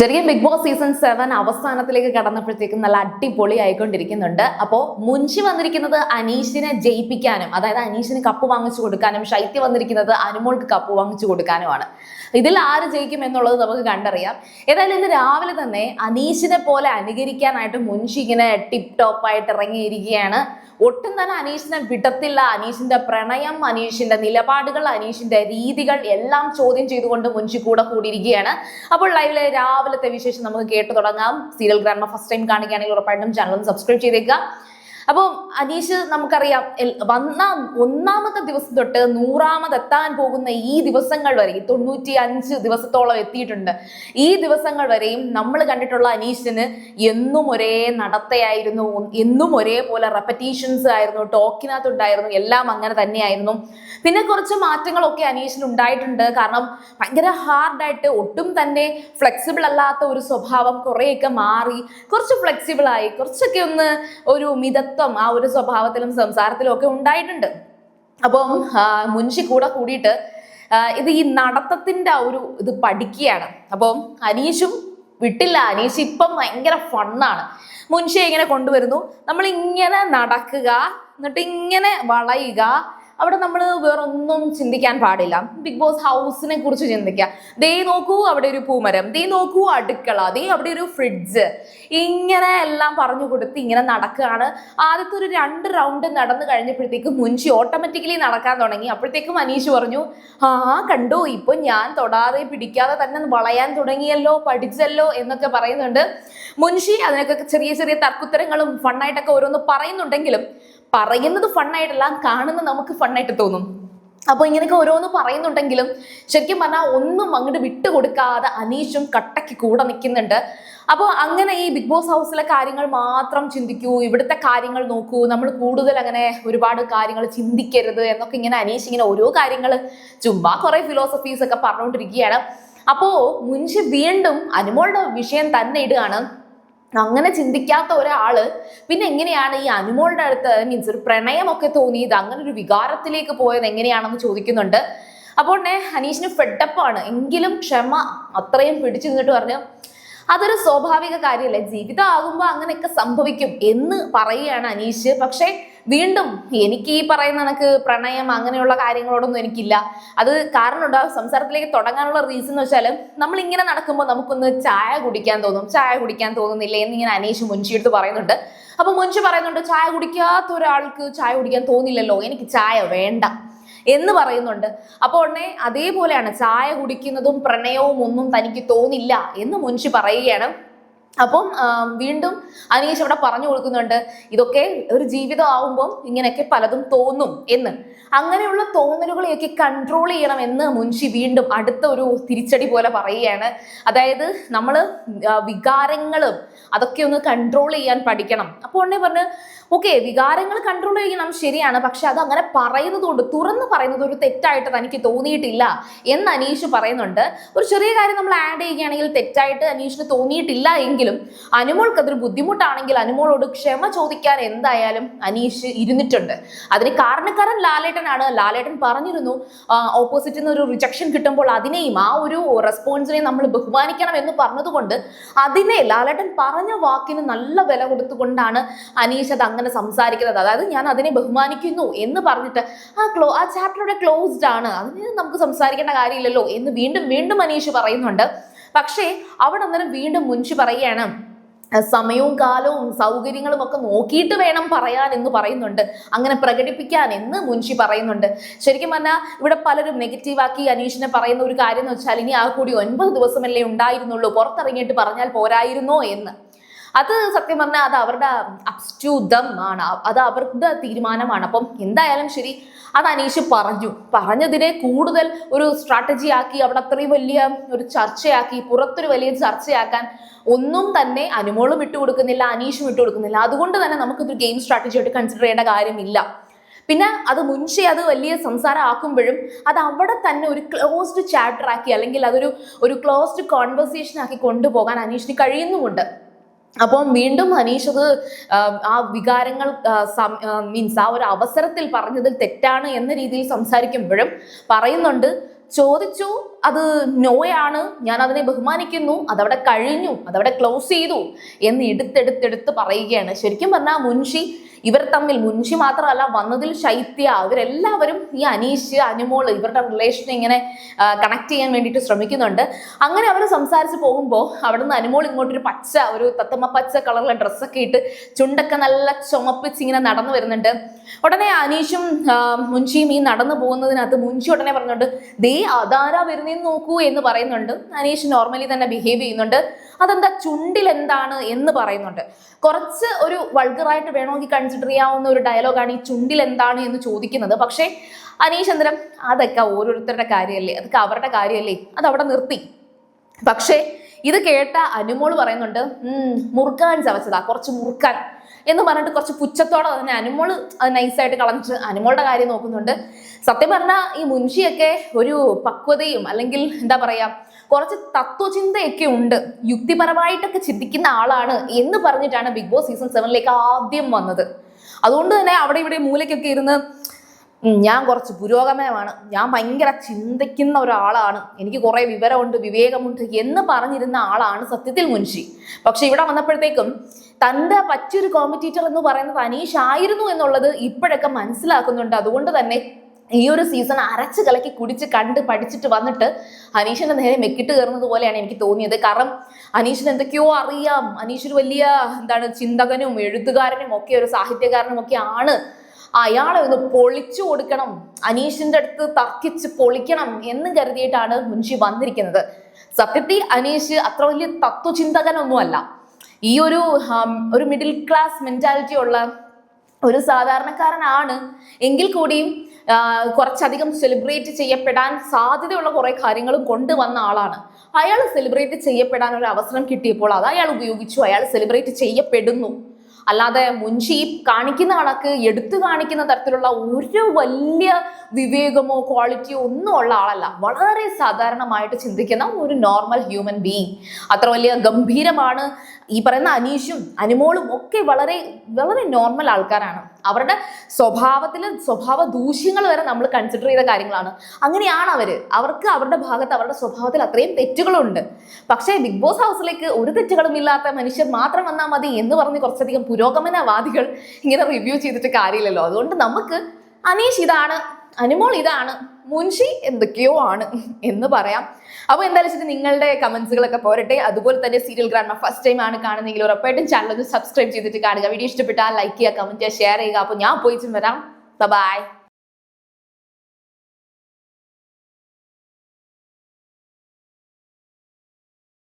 ശരിക്കും big boss season 7 അവസാനത്തിലേക്ക് കടന്നപ്പോഴത്തേക്കും നല്ല അടിപൊളി ആയിക്കൊണ്ടിരിക്കുന്നുണ്ട്. അപ്പോൾ മുൻഷി വന്നിരിക്കുന്നത് അനീഷിനെ ജയിപ്പിക്കാനും, അതായത് അനീഷിന് കപ്പ് വാങ്ങിച്ചു കൊടുക്കാനും, ശൈത്യ വന്നിരിക്കുന്നത് അനുമോൾക്ക് കപ്പ് വാങ്ങിച്ചു കൊടുക്കാനുമാണ്. ഇതിൽ ആര് ജയിക്കും എന്നുള്ളത് നമുക്ക് കണ്ടറിയാം. ഏതായാലും ഇന്ന് രാവിലെ തന്നെ അനീഷിനെ പോലെ അനുകരിക്കാനായിട്ട് മുൻഷി ഇങ്ങനെ ടിപ് ടോപ്പായിട്ട് ഇറങ്ങിയിരിക്കുകയാണ്. ഒട്ടും തന്നെ അനീഷിനെ വിടത്തില്ല. അനീഷിന്റെ പ്രണയം, അനീഷിന്റെ നിലപാടുകൾ, അനീഷിന്റെ രീതികൾ എല്ലാം ചോദ്യം ചെയ്തുകൊണ്ട് മുൻഷി കൂടെ കൂടിയിരിക്കുകയാണ്. അപ്പോൾ ലൈവിലെ രാവിലത്തെ വിശേഷം നമുക്ക് കേട്ടു തുടങ്ങാം. സീരിയൽ ഗ്രാൻഡ്മ ഫസ്റ്റ് ടൈം കാണുകയാണെങ്കിൽ ഉറപ്പായിട്ടും ചാനൽ സബ്സ്ക്രൈബ് ചെയ്തേക്കുക. അപ്പോൾ അനീഷ് നമുക്കറിയാം ഒന്നാമത്തെ ദിവസം തൊട്ട് 100ാമത് എത്താൻ പോകുന്ന ഈ ദിവസങ്ങൾ വരെ 95 ദിവസത്തോളം എത്തിയിട്ടുണ്ട്. ഈ ദിവസങ്ങൾ വരെയും നമ്മൾ കണ്ടിട്ടുള്ള അനീഷിന് എന്നും ഒരേ നടത്തയായിരുന്നു, എന്നും ഒരേപോലെ റെപ്പറ്റീഷൻസ് ആയിരുന്നു, ടോക്കിനകത്തുണ്ടായിരുന്നു, എല്ലാം അങ്ങനെ തന്നെയായിരുന്നു. പിന്നെ കുറച്ച് മാറ്റങ്ങളൊക്കെ അനീഷിന് ഉണ്ടായിട്ടുണ്ട്. കാരണം ഭയങ്കര ഹാർഡായിട്ട് ഒട്ടും തന്നെ ഫ്ലെക്സിബിൾ അല്ലാത്ത ഒരു സ്വഭാവം കുറേയൊക്കെ മാറി കുറച്ച് ഫ്ലെക്സിബിളായി, കുറച്ചൊക്കെ ഒന്ന് ഒരു മിതത്വം ആ ഒരു സ്വഭാവത്തിലും സംസാരത്തിലും ഒക്കെ ഉണ്ടായിട്ടുണ്ട്. അപ്പം മുൻഷി കൂടെ കൂടിയിട്ട് ഇത് ഈ നടത്തത്തിന്റെ ഇത് പഠിക്കുകയാണ്. അപ്പം അനീഷും വിട്ടില്ല. അനീഷ് ഇപ്പം ഭയങ്കര ഫണ്ണാണ്. മുൻഷിയെ ഇങ്ങനെ കൊണ്ടുവരുന്നു, നമ്മൾ ഇങ്ങനെ നടക്കുക, എന്നിട്ട് ഇങ്ങനെ വളയുക. അവിടെ നമ്മൾ വേറൊന്നും ചിന്തിക്കാൻ പാടില്ല. ബിഗ് ബോസ് ഹൗസിനെ കുറിച്ച് ചിന്തിക്കുക. ദേ നോക്കൂ അവിടെ ഒരു പൂമരം, ദേ നോക്കൂ അടുക്കള, ദേ അവിടെ ഒരു ഫ്രിഡ്ജ്, ഇങ്ങനെ എല്ലാം പറഞ്ഞു കൊടുത്ത് ഇങ്ങനെ നടക്കുകയാണ്. ആദ്യത്തെ ഒരു 2 റൗണ്ട് നടന്നു കഴിഞ്ഞപ്പോഴത്തേക്കും മുൻഷി ഓട്ടോമാറ്റിക്കലി നടക്കാൻ തുടങ്ങി. അപ്പോഴത്തേക്കും അനീഷ് പറഞ്ഞു, കണ്ടോ ഇപ്പൊ ഞാൻ തൊടാതെ പിടിക്കാതെ തന്നെ വളയാൻ തുടങ്ങിയല്ലോ, പഠിച്ചല്ലോ എന്നൊക്കെ പറയുന്നുണ്ട്. മുൻഷി അതിനൊക്കെ ചെറിയ ചെറിയ തർക്കുത്തരങ്ങളും ഫണ്ണായിട്ടൊക്കെ ഓരോന്ന് പറയുന്നുണ്ടെങ്കിലും പറയുന്നത് ഫണ്ണായിട്ടല്ല, കാണുന്നത് നമുക്ക് ഫണ്ണായിട്ട് തോന്നും. അപ്പോൾ ഇങ്ങനെയൊക്കെ ഓരോന്ന് പറയുന്നുണ്ടെങ്കിലും ശരിക്കും പറഞ്ഞാൽ ഒന്നും അങ്ങോട്ട് വിട്ടുകൊടുക്കാതെ അനീഷും കട്ടയ്ക്ക് കൂടെ നിൽക്കുന്നുണ്ട്. അപ്പോൾ അങ്ങനെ ഈ ബിഗ് ബോസ് ഹൗസിലെ കാര്യങ്ങൾ മാത്രം ചിന്തിക്കൂ, ഇവിടുത്തെ കാര്യങ്ങൾ നോക്കൂ, നമ്മൾ കൂടുതൽ അങ്ങനെ ഒരുപാട് കാര്യങ്ങൾ ചിന്തിക്കരുത് എന്നൊക്കെ ഇങ്ങനെ അനീഷ് ഇങ്ങനെ ഓരോ കാര്യങ്ങൾ ചുമ്മാ കുറെ ഫിലോസഫീസ് ഒക്കെ പറഞ്ഞുകൊണ്ടിരിക്കുകയാണ്. അപ്പോൾ മുൻഷി വീണ്ടും അനുമോളുടെ വിഷയം തന്നെ ഇടുകയാണ്. അങ്ങനെ ചിന്തിക്കാത്ത ഒരാള് പിന്നെ എങ്ങനെയാണ് ഈ അനുമോളുടെ അടുത്ത് മീൻസ് ഒരു പ്രണയമൊക്കെ തോന്നിയത്, അങ്ങനെ ഒരു വികാരത്തിലേക്ക് പോയത് എങ്ങനെയാണെന്ന് ചോദിക്കുന്നുണ്ട്. അപ്പോൾ അനീഷിന് ഫെഡപ്പാണ്, എങ്കിലും ക്ഷമ അത്രയും പിടിച്ചു നിന്നിട്ട് പറഞ്ഞു അതൊരു സ്വാഭാവിക കാര്യമല്ലേ, ജീവിതം ആകുമ്പോൾ അങ്ങനെയൊക്കെ സംഭവിക്കും എന്ന് പറയുകയാണ് അനീഷ്. പക്ഷെ വീണ്ടും എനിക്ക് ഈ പറയുന്ന കണക്ക് പ്രണയം അങ്ങനെയുള്ള കാര്യങ്ങളോടൊന്നും എനിക്കില്ല. അത് കാരണം ഉണ്ടാവും. സംസാരത്തിലേക്ക് തുടങ്ങാനുള്ള റീസൺ എന്ന് വെച്ചാൽ നമ്മൾ ഇങ്ങനെ നടക്കുമ്പോൾ നമുക്കൊന്ന് ചായ കുടിക്കാൻ തോന്നും, ചായ കുടിക്കാൻ തോന്നുന്നില്ല എന്നിങ്ങനെ അനീഷ് മുൻഷിയെടുത്ത് പറയുന്നുണ്ട്. അപ്പൊ മുൻഷി പറയുന്നുണ്ട്, ചായ കുടിക്കാത്ത ഒരാൾക്ക് ചായ കുടിക്കാൻ തോന്നില്ലല്ലോ, എനിക്ക് ചായ വേണ്ട എന്ന് പറയുന്നുണ്ട്. അപ്പോൾ ഉടനെ അതേപോലെയാണ് ചായ കുടിക്കുന്നതും പ്രണയവും ഒന്നും തനിക്ക് തോന്നില്ല എന്ന് മുൻഷി പറയുകയാണ്. അപ്പം വീണ്ടും അനീഷ് അവിടെ പറഞ്ഞു കൊടുക്കുന്നുണ്ട്, ഇതൊക്കെ ഒരു ജീവിതം ആവുമ്പം ഇങ്ങനെയൊക്കെ പലതും തോന്നും എന്ന്. അങ്ങനെയുള്ള തോന്നലുകളെയൊക്കെ കൺട്രോൾ ചെയ്യണം എന്ന് മുൻഷി വീണ്ടും അടുത്ത ഒരു തിരിച്ചടി പോലെ പറയുകയാണ്. അതായത് നമ്മൾ വികാരങ്ങളും അതൊക്കെ ഒന്ന് കൺട്രോൾ ചെയ്യാൻ പഠിക്കണം. അപ്പോൾ ഉടനെ പറഞ്ഞ് ഓക്കെ, വികാരങ്ങൾ കൺട്രോൾ ചെയ്യണം ശരിയാണ്, പക്ഷെ അത് അങ്ങനെ പറയുന്നതുകൊണ്ട് തുറന്ന് പറയുന്നത് ഒരു തെറ്റായിട്ട് തനിക്ക് തോന്നിയിട്ടില്ല എന്ന് അനീഷ് പറയുന്നുണ്ട്. ഒരു ചെറിയ കാര്യം നമ്മൾ ആഡ് ചെയ്യുകയാണെങ്കിൽ തെറ്റായിട്ട് അനീഷിന് തോന്നിയിട്ടില്ല എങ്കിലും അനുമോൾക്ക് അതൊരു ബുദ്ധിമുട്ടാണെങ്കിൽ അനുമോളോട് ക്ഷമ ചോദിക്കാൻ എന്തായാലും അനീഷ് ഇരുന്നിട്ടുണ്ട്. അതിന് കാരണക്കാരൻ ലാലേട്ടനാണ്. ലാലേട്ടൻ പറഞ്ഞിരുന്നു ഓപ്പോസിറ്റിൽ നിന്ന് ഒരു റിജക്ഷൻ കിട്ടുമ്പോൾ അതിനെയും ആ ഒരു റെസ്പോൺസിനെയും നമ്മൾ ബഹുമാനിക്കണം എന്ന് പറഞ്ഞതുകൊണ്ട് അതിനെ ലാലേട്ടൻ പറഞ്ഞ വാക്കിന് നല്ല വില കൊടുത്തുകൊണ്ടാണ് അനീഷ് അത് അങ്ങനെ സംസാരിക്കുന്നത്. അതായത് ഞാൻ അതിനെ ബഹുമാനിക്കുന്നു എന്ന് പറഞ്ഞിട്ട് ആ ചാപ്റ്ററുടെ ക്ലോസ്ഡ് ആണ്, അതിന് നമുക്ക് സംസാരിക്കേണ്ട കാര്യമില്ലല്ലോ എന്ന് വീണ്ടും വീണ്ടും അനീഷ് പറയുന്നുണ്ട്. പക്ഷേ അവിടെ അന്നേരം വീണ്ടും മുൻഷി പറയുകയാണ്, സമയവും കാലവും സൗകര്യങ്ങളും ഒക്കെ നോക്കിയിട്ട് വേണം പറയാൻ എന്ന് പറയുന്നുണ്ട്, അങ്ങനെ പ്രകടിപ്പിക്കാൻ എന്ന് മുൻഷി പറയുന്നുണ്ട്. ശരിക്കും പറഞ്ഞാൽ ഇവിടെ പലരും നെഗറ്റീവാക്കി അനീഷിനെ പറയുന്ന ഒരു കാര്യം എന്ന് വെച്ചാൽ ഇനി ആ കൂടി 9 ദിവസമല്ലേ ഉണ്ടായിരുന്നുള്ളൂ, പുറത്തിറങ്ങിയിട്ട് പറഞ്ഞാൽ പോരായിരുന്നോ എന്ന്. അത് സത്യം പറഞ്ഞാൽ അത് അവരുടെ അപ്സ് ടു ദം ആണ്, അത് അവരുടെ തീരുമാനമാണ്. അപ്പം എന്തായാലും ശരി, അത് അനീഷ് പറഞ്ഞതിനെ കൂടുതൽ ഒരു സ്ട്രാറ്റജി ആക്കി അവിടെ അത്രയും വലിയ ഒരു ചർച്ചയാക്കി പുറത്തൊരു വലിയ ചർച്ചയാക്കാൻ ഒന്നും തന്നെ അനുമോളും വിട്ടുകൊടുക്കുന്നില്ല, അനീഷും വിട്ടുകൊടുക്കുന്നില്ല. അതുകൊണ്ട് തന്നെ നമുക്കിതൊരു ഗെയിം സ്ട്രാറ്റജി ആയിട്ട് കൺസിഡർ ചെയ്യേണ്ട കാര്യമില്ല. പിന്നെ അത് മുൻഷി അത് വലിയ സംസാരം ആക്കുമ്പോഴും അത് അവിടെ തന്നെ ഒരു ക്ലോസ്ഡ് ചാപ്റ്റർ ആക്കി അല്ലെങ്കിൽ അതൊരു ക്ലോസ്ഡ് കോൺവെർസേഷൻ ആക്കി കൊണ്ടുപോകാൻ അനീഷിന് കഴിയുന്നുമുണ്ട്. അപ്പം വീണ്ടും അനീഷ് അത് ആ വികാരങ്ങൾ മീൻസ് ആ ഒരു അവസരത്തിൽ പറഞ്ഞതിൽ തെറ്റാണ് എന്ന രീതിയിൽ സംസാരിക്കുമ്പോഴും പറയുന്നുണ്ട്, ചോദിച്ചു അത് നോയാണ്, ഞാൻ അതിനെ ബഹുമാനിക്കുന്നു, അതവിടെ കഴിഞ്ഞു, അതവിടെ ക്ലോസ് ചെയ്തു എന്ന് എടുത്തെടുത്തെടുത്ത് പറയുകയാണ്. ശരിക്കും പറഞ്ഞാൽ മുൻഷി ഇവർ തമ്മിൽ, മുൻഷി മാത്രമല്ല വന്നതിൽ ശൈത്യ, അവരെല്ലാവരും ഈ അനീഷ് അനുമോൾ ഇവരുടെ റിലേഷനെ ഇങ്ങനെ കണക്ട് ചെയ്യാൻ വേണ്ടിയിട്ട് ശ്രമിക്കുന്നുണ്ട്. അങ്ങനെ അവർ സംസാരിച്ച് പോകുമ്പോൾ അവിടുന്ന് അനുമോൾ ഇങ്ങോട്ടൊരു പച്ച, ഒരു തത്തമ്മ പച്ച കളറിലെ ഡ്രസ്സൊക്കെ ഇട്ട് ചുണ്ടൊക്കെ നല്ല ചുമപ്പിച്ച് ഇങ്ങനെ നടന്നു വരുന്നുണ്ട്. ഉടനെ അനീഷും മുൻഷിയും ഈ നടന്നു പോകുന്നതിനകത്ത് മുൻഷി ഉടനെ പറഞ്ഞുണ്ട്, ദേ അതാരാ വരുന്നേന്ന് നോക്കൂ എന്ന് പറയുന്നുണ്ട്. അനീഷ് നോർമലി തന്നെ ബിഹേവ് ചെയ്യുന്നുണ്ട്. അതെന്താ ചുണ്ടിൽ എന്താണ് എന്ന് പറയുന്നുണ്ട്. കുറച്ച് ഒരു വൾഗറായിട്ട് വേണമെങ്കിൽ കൺസിഡർ ചെയ്യാവുന്ന ഒരു ഡയലോഗാണ് ഈ ചുണ്ടിൽ എന്താണ് എന്ന് ചോദിക്കുന്നത്. പക്ഷേ അനീഷ് എന്തരം അതൊക്കെ ഓരോരുത്തരുടെ കാര്യമല്ലേ, അതൊക്കെ അവരുടെ കാര്യമല്ലേ, അത് അവിടെ നിർത്തി. പക്ഷേ ഇത് കേട്ട അനുമോൾ പറയുന്നുണ്ട്, മുറുക്കാൻ ചവച്ചതാ, കുറച്ച് മുറുക്കാൻ എന്ന് പറഞ്ഞിട്ട് കുറച്ച് പുച്ഛത്തോടെ തന്നെ അനുമോൾ അത് നൈസായിട്ട് കളഞ്ഞിട്ട് അനുമോളുടെ കാര്യം നോക്കുന്നുണ്ട്. സത്യം പറഞ്ഞാൽ ഈ മുൻഷിയൊക്കെ ഒരു പക്വതയും അല്ലെങ്കിൽ എന്താ പറയാ കുറച്ച് തത്വചിന്തയൊക്കെ ഉണ്ട്, യുക്തിപരമായിട്ടൊക്കെ ചിന്തിക്കുന്ന ആളാണ് എന്ന് പറഞ്ഞിട്ടാണ് ബിഗ് ബോസ് സീസൺ 7ലേക്ക് ആദ്യം വന്നത്. അതുകൊണ്ട് തന്നെ അവിടെ ഇവിടെ മൂലയ്ക്കൊക്കെ ഇരുന്ന് ഞാൻ കുറച്ച് പുരോഗമനമാണ്, ഞാൻ ഭയങ്കര ചിന്തിക്കുന്ന ഒരാളാണ്, എനിക്ക് കുറെ വിവരമുണ്ട്, വിവേകമുണ്ട് എന്ന് പറഞ്ഞിരുന്ന ആളാണ് സത്യത്തിൽ മുൻഷി. പക്ഷെ ഇവിടെ വന്നപ്പോഴത്തേക്കും തൻ്റെ പറ്റിയൊരു കോമ്പറ്റീറ്റർ എന്ന് പറയുന്നത് അനീഷ് ആയിരുന്നു എന്നുള്ളത് ഇപ്പോഴൊക്കെ മനസ്സിലാക്കുന്നുണ്ട്. അതുകൊണ്ട് തന്നെ ഈ ഒരു സീസൺ അരച്ച് കലക്കി കുടിച്ച് കണ്ട് പഠിച്ചിട്ട് വന്നിട്ട് അനീഷിന്റെ നേരെ മെക്കിട്ട് കയറുന്നത് പോലെയാണ് എനിക്ക് തോന്നിയത്. കാരണം അനീഷിന് എന്തൊക്കെയോ അറിയാം, അനീഷ് വലിയ ചിന്തകനും എഴുത്തുകാരനും ഒക്കെ ഒരു സാഹിത്യകാരനും ഒക്കെ ആണ്. അയാളെ ഒന്ന് പൊളിച്ചു കൊടുക്കണം, അനീഷിന്റെ അടുത്ത് തർക്കിച്ച് പൊളിക്കണം എന്ന് കരുതിയിട്ടാണ് മുൻഷി വന്നിരിക്കുന്നത്. സത്യത്തിൽ അനീഷ് അത്ര വലിയ തത്വചിന്തകനൊന്നുമല്ല. ഈ ഒരു മിഡിൽ ക്ലാസ് മെന്റാലിറ്റി ഉള്ള ഒരു സാധാരണക്കാരനാണ്. എങ്കിൽ കൂടിയും കുറച്ചധികം സെലിബ്രേറ്റ് ചെയ്യപ്പെടാൻ സാധ്യതയുള്ള കുറെ കാര്യങ്ങളും കൊണ്ടുവന്ന ആളാണ്. അയാൾ സെലിബ്രേറ്റ് ചെയ്യപ്പെടാൻ ഒരു അവസരം കിട്ടിയപ്പോൾ അത് അയാൾ ഉപയോഗിച്ചു, അയാൾ സെലിബ്രേറ്റ് ചെയ്യപ്പെടുന്നു. അല്ലാതെ മുൻഷി കാണിക്കുന്ന ആൾക്ക് എടുത്തു കാണിക്കുന്ന തരത്തിലുള്ള ഒരു വലിയ വിവേകമോ ക്വാളിറ്റിയോ ഒന്നും ഉള്ള ആളല്ല. വളരെ സാധാരണമായിട്ട് ചിന്തിക്കുന്ന ഒരു നോർമൽ ഹ്യൂമൻ ബീയിങ്. അത്ര വലിയ ഗംഭീരമാണ്. ഈ പറയുന്ന അനീഷും അനുമോളും ഒക്കെ വളരെ വളരെ നോർമൽ ആൾക്കാരാണ്. അവരുടെ സ്വഭാവ ദൂഷ്യങ്ങൾ വരെ നമ്മൾ കൺസിഡർ ചെയ്ത കാര്യങ്ങളാണ്. അങ്ങനെയാണ് അവർക്ക് അവരുടെ ഭാഗത്ത് അവരുടെ സ്വഭാവത്തിൽ അത്രയും തെറ്റുകളുണ്ട്. പക്ഷേ ബിഗ് ബോസ് ഹൗസിലേക്ക് ഒരു തെറ്റുകളും ഇല്ലാത്ത മനുഷ്യർ മാത്രം വന്നാൽ മതി എന്ന് പറഞ്ഞ് കുറച്ചധികം പുരോഗമനവാദികൾ ഇങ്ങനെ റിവ്യൂ ചെയ്തിട്ട് കാര്യമില്ലല്ലോ. അതുകൊണ്ട് നമുക്ക് അനീഷ് ഇതാണ്, അനുമോൾ ഇതാണ്, മുൻഷി എന്തൊക്കെയോ ആണ് എന്ന് പറയാം. അപ്പോൾ എന്തായാലും വെച്ചിട്ട് നിങ്ങളുടെ കമന്റ്സുകളൊക്കെ പോരട്ടെ. അതുപോലെ തന്നെ സീരിയൽ ഗ്രാൻഡ് ഫസ്റ്റ് ടൈം ആണ് കാണുന്നെങ്കിൽ ഉറപ്പായിട്ടും ചാനൽ ഒന്ന് സബ്സ്ക്രൈബ് ചെയ്തിട്ട് കാണുക. വീഡിയോ ഇഷ്ടപ്പെട്ടാൽ ലൈക്ക് ചെയ്യുക, കമന്റ് ചെയ്യുക, ഷെയർ ചെയ്യുക. അപ്പോൾ ഞാൻ പോയിട്ടും വരാം. ബൈ.